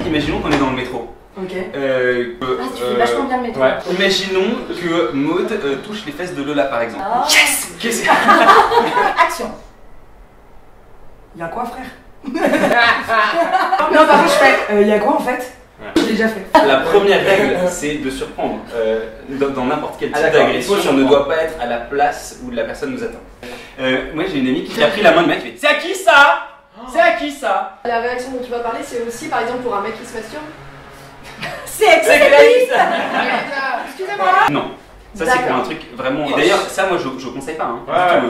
imaginons qu'on est dans le métro. Ok. tu fais vachement bien le métro. Ouais. Imaginons que Maud touche les fesses de Lola par exemple. Oh. Yes. Qu'est-ce que... Action. Y'a quoi, frère? Non, par contre, je fais. Y'a quoi en fait? Je l'ai déjà fait. La première règle, c'est de surprendre. Dans n'importe quel type d'agression, on ne doit pas être à la place où la personne nous attend. Moi j'ai une amie qui a pris la main de mec et fait: c'est à qui ça? C'est à qui ça? La réaction dont tu vas parler, c'est aussi par exemple pour un mec qui se masturbe. C'est Gladys. Excusez-moi. Non. Ça c'est pour un truc vraiment... Et d'ailleurs ça moi je conseille pas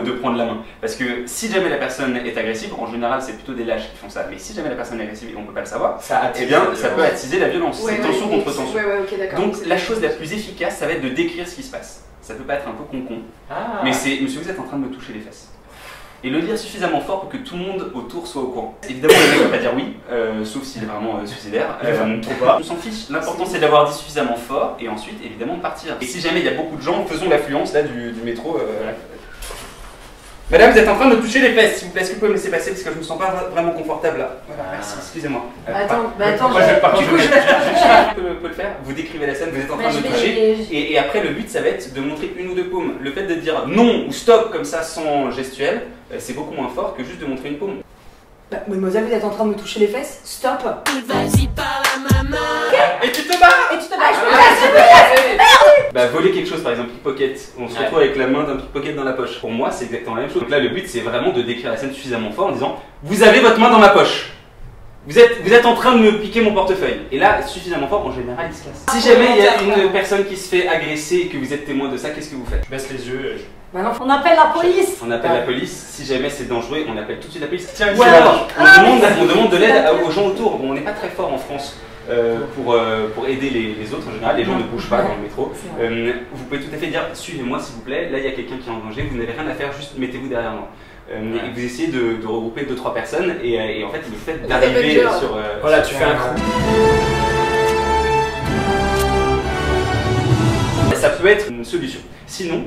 de prendre la main. Parce que si jamais la personne est agressive, en général c'est plutôt des lâches qui font ça. Mais si jamais la personne est agressive et on peut pas le savoir, eh bien ça peut attiser la violence. C'est tension contre tension. Donc la chose la plus efficace ça va être de décrire ce qui se passe. Ça peut pas être un peu con-con. Mais c'est: monsieur vous êtes en train de me toucher les fesses. Et le dire suffisamment fort pour que tout le monde autour soit au courant. Évidemment, le mec va pas dire oui, sauf s'il est vraiment suicidaire. On s'en fiche. L'important c'est d'avoir dit suffisamment fort et ensuite évidemment de partir. Et si jamais il y a beaucoup de gens, faisons l'affluence là du métro. Madame, vous êtes en train de me toucher les fesses, s'il vous plaît, est-ce que vous pouvez me laisser passer parce que je me sens pas vraiment confortable là. Voilà, merci, excusez-moi. Attends, moi je peux le faire. Vous décrivez la scène, vous êtes en train de me toucher. Et après, le but ça va être de montrer une ou deux paumes. Le fait de dire non ou stop comme ça sans gestuelle, c'est beaucoup moins fort que juste de montrer une paume. Bah, mademoiselle, vous êtes en train de me toucher les fesses? Stop! Vas-y, parle à maman! Et tu te bats! Et tu te bats! Bah, voler quelque chose, par exemple, pickpocket. On se retrouve avec la main d'un pickpocket dans la poche. Pour moi, c'est exactement la même chose. Donc là, le but, c'est vraiment de décrire la scène suffisamment fort en disant: vous avez votre main dans ma poche. Vous êtes en train de me piquer mon portefeuille. Et là, suffisamment fort, en général, il se casse. Si jamais il y a une personne qui se fait agresser et que vous êtes témoin de ça, qu'est-ce que vous faites? Je baisse les yeux. Bah non, on appelle la police! On appelle la police. Si jamais c'est dangereux, on appelle tout de suite la police. Tiens, ouais, on demande de l'aide aux gens autour. Bon, on n'est pas très fort en France pour aider les autres en général. Les gens ne bougent pas dans le métro. Vous pouvez tout à fait dire: suivez-moi s'il vous plaît. Là, il y a quelqu'un qui est en danger. Vous n'avez rien à faire, juste mettez-vous derrière moi. Et vous essayez de regrouper 2-3 personnes et en fait, le fait d'arriver sur. Voilà, tu fais un coup. Ça peut être une solution. Sinon,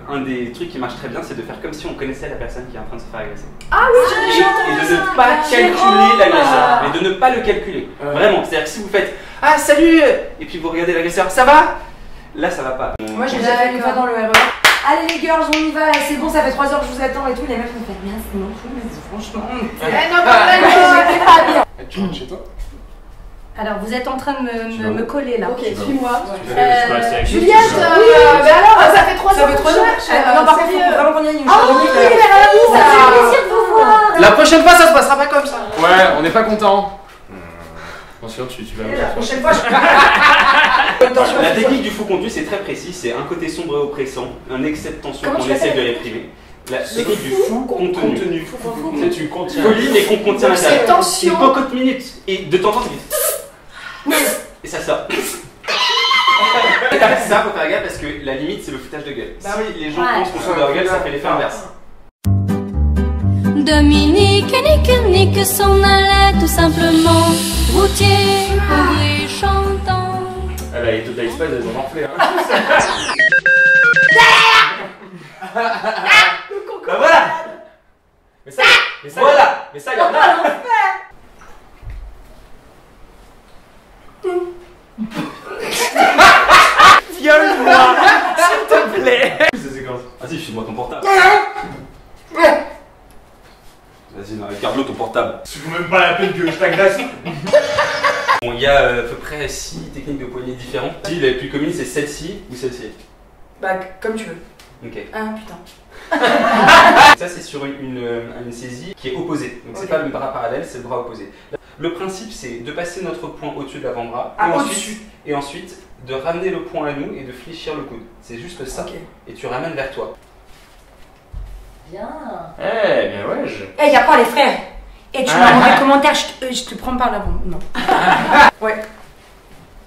un des trucs qui marche très bien, c'est de faire comme si on connaissait la personne qui est en train de se faire agresser. Ah oui, j'ai déjà Et de ne pas calculer l'agresseur. Mais de ne pas le calculer. Vraiment. C'est-à-dire que si vous faites: ah salut, et puis vous regardez l'agresseur, ça va? Là, ça va pas. Moi, j'ai déjà fait une fois dans le RER. Allez les girls, on y va, là c'est bon, ça fait 3 heures que je vous attends et tout. Les mecs me font: bien, c'est non, franchement. non, pas bien. Tu rentres chez toi? Alors, vous êtes en train de me coller là. Ok, suis-moi. Juliette, mais alors, ça fait 3 heures. Non, par contre, il faut vraiment qu'on y aille. ça fait plaisir de vous voir. La prochaine fois, ça se passera pas comme ça. Ouais, on n'est pas content. Attention, tu vas. La prochaine fois, je. La technique du faux contenu, c'est très précis. C'est un côté sombre et oppressant, un excès de tension qu'on essaie de réprimer. La technique du fou contenu. Tu contiens. Folie, mais qu'on contient à C'est l'intérieur. tension. Une cocotte minute. Et de temps en temps, tu dis. Et ça sort. Ça, faut faire gaffe parce que la limite, c'est le foutage de gueule. Si les gens pensent qu'on fout leur gueule, ça fait l'effet inverse. Dominique nique s'en allait tout simplement. Routier, ouvrier, chantant. Ah bah les Total Spice, elles ont enflé. Bah voilà. Mais ça, il y en a. Viole-moi, s'il te plaît. Cette séquence. Vas-y, file-moi ton portable. Vas-y, garde-le ton portable. Tu fous même pas la peine que je t'agresse. Bon, il y a à peu près 6 techniques de poignée différentes. Si, la plus commune, c'est celle-ci ou celle-ci. Bah, comme tu veux. Ok. Ah putain. Ça, c'est sur une saisie qui est opposée. Donc, c'est pas le bras parallèle, c'est le bras opposé. Le principe, c'est de passer notre poing au-dessus de l'avant-bras. Et ensuite, de ramener le poing à nous et de fléchir le coude. C'est juste ça. Et tu ramènes vers toi. Bien. Eh bien ouais, Eh, y'a pas les frères. Et tu m'as envoyé un commentaire, je te prends par la bombe. Non. Ouais.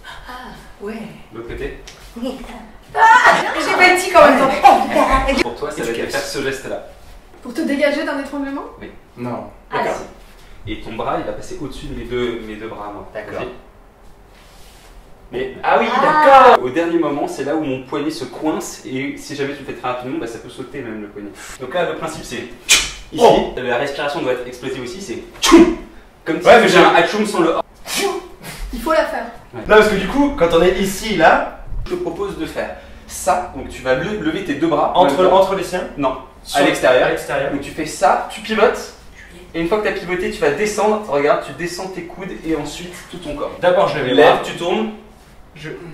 Ah, ouais. L'autre côté. J'ai pas le tic en même temps. Pour toi, ça va être faire ce geste-là. Pour te dégager d'un étranglement? Oui. Non. D'accord. Et ton bras, il va passer au-dessus de mes deux bras à moi. D'accord. Mais, ah oui, d'accord. Au dernier moment, c'est là où mon poignet se coince et si jamais tu le fais très rapidement, bah, ça peut sauter même le poignet. Donc là, le principe c'est ici, la respiration doit être explosive aussi, c'est comme si j'ai un hatchoum sans le faut la faire. Non, parce que du coup, quand on est ici, là, Je te propose de faire ça, donc tu vas lever tes deux bras. entre les siens. Non, à l'extérieur. À l'extérieur. Donc tu fais ça, tu pivotes, et une fois que tu as pivoté, tu vas descendre. Regarde, tu descends tes coudes et ensuite tout ton corps. D'abord, je lève les Lève, bras. tu tournes,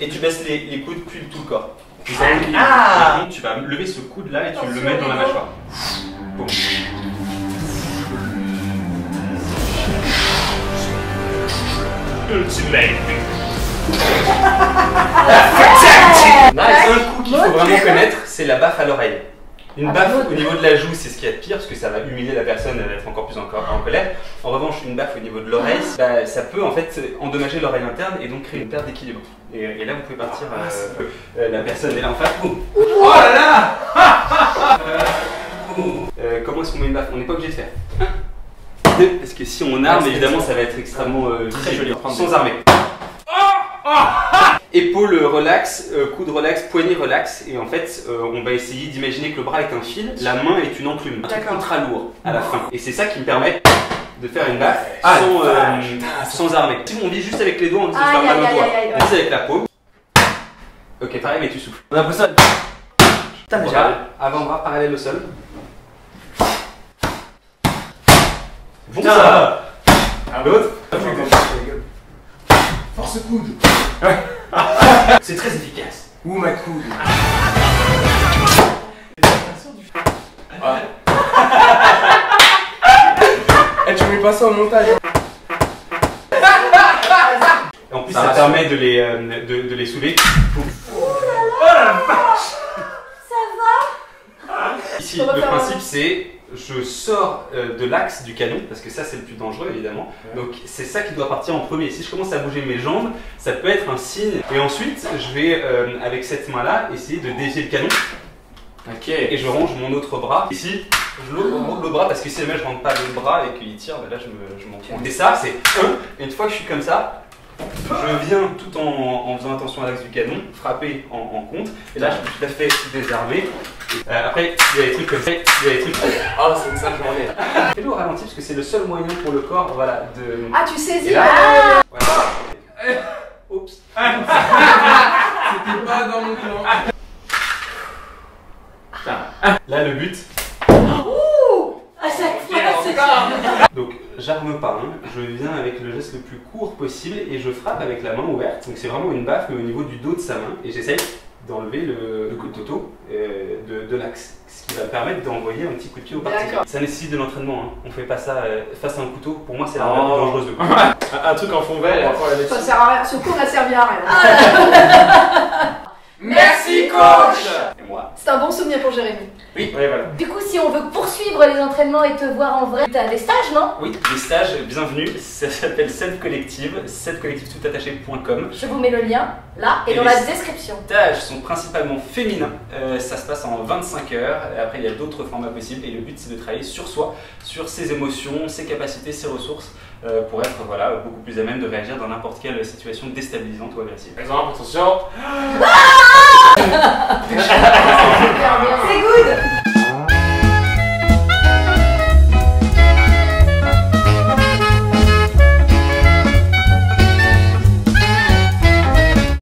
et tu baisses les coudes, puis tout le corps. Ah. Tu vas lever ce coude là et tu le mets dans la mâchoire. Boum. Un coup qu'il faut vraiment connaître, c'est la baffe à l'oreille. Une baffe au niveau de la joue, c'est ce qu'il y a de pire, parce que ça va humilier la personne, elle va être encore plus en colère. En revanche, une baffe au niveau de l'oreille, bah, ça peut en fait endommager l'oreille interne et donc créer une perte d'équilibre. Et là, vous pouvez partir, la personne est là en face. Oh là là. Comment est-ce qu'on met une baffe? On n'est pas obligé de faire 1, 2, parce que si on arme, évidemment, ça va être extrêmement très joli. Sans armer. Épaule relax, coude relax, poignet relax, et en fait on va essayer d'imaginer que le bras est un fil, la main est une enclume, un truc ultra lourd à la fin. Et c'est ça qui me permet de faire une baffe sans armer. Si on vise juste avec les doigts, on dit de faire mal au doigt. On vise avec la paume. Ok, pareil, mais tu souffles. On a pris ça. Putain, déjà, avant-bras parallèle au sol. Bon ça. L'autre. Force coude. C'est très efficace. Ouh ma coude. Tu mets pas ça au montage. En plus, ça permet de les soulever. Ici, le principe c'est je sors de l'axe du canon, parce que ça c'est le plus dangereux évidemment. Donc c'est ça qui doit partir en premier. Si je commence à bouger mes jambes, ça peut être un signe. Et ensuite, je vais avec cette main là essayer de dévier le canon. Ok. Et je range mon autre bras. Ici, je monte le bras parce que si jamais je rentre pas le bras et qu'il tire, ben là je m'en fous. Et ça c'est et une fois que je suis comme ça, je viens tout en faisant attention à l'axe du canon, frapper en contre. Et là je suis tout à fait désarmé. Après, il y a des trucs comme ça, il y a des trucs. Oh, c'est une sale journée. Fais-le au ralenti parce que c'est le seul moyen pour le corps, voilà, de. Ah, tu saisis. Voilà. Oups. C'était pas dans mon plan. Là, le but. À chaque fois, c'est Donc, j'arme pas, hein. Je viens avec le geste le plus court possible et je frappe avec la main ouverte. Donc, c'est vraiment une baffe, mais au niveau du dos de sa main. Et j'essaye d'enlever le coup de toto de l'axe, ce qui va me permettre d'envoyer un petit coup de pied au parti. Ça nécessite de l'entraînement, hein. On fait pas ça face à un couteau, pour moi c'est la plus dangereuse de coups. Un truc en fond vert et après la Ça sert à rien, ce cours n'a servi à rien. Merci coach. Et moi. C'est un bon souvenir pour Jérémy. Oui, voilà. Du coup, si on veut poursuivre les entraînements et te voir en vrai, t'as des stages, non? Oui, des stages, bienvenue, ça s'appelle Self Collective, selfcollective.com. Je vous mets le lien là et dans la description. Les stages sont principalement féminins, ça se passe en 25 heures, après il y a d'autres formats possibles et le but c'est de travailler sur soi, sur ses émotions, ses capacités, ses ressources pour être beaucoup plus à même de réagir dans n'importe quelle situation déstabilisante ou agressive. Exemple, attention.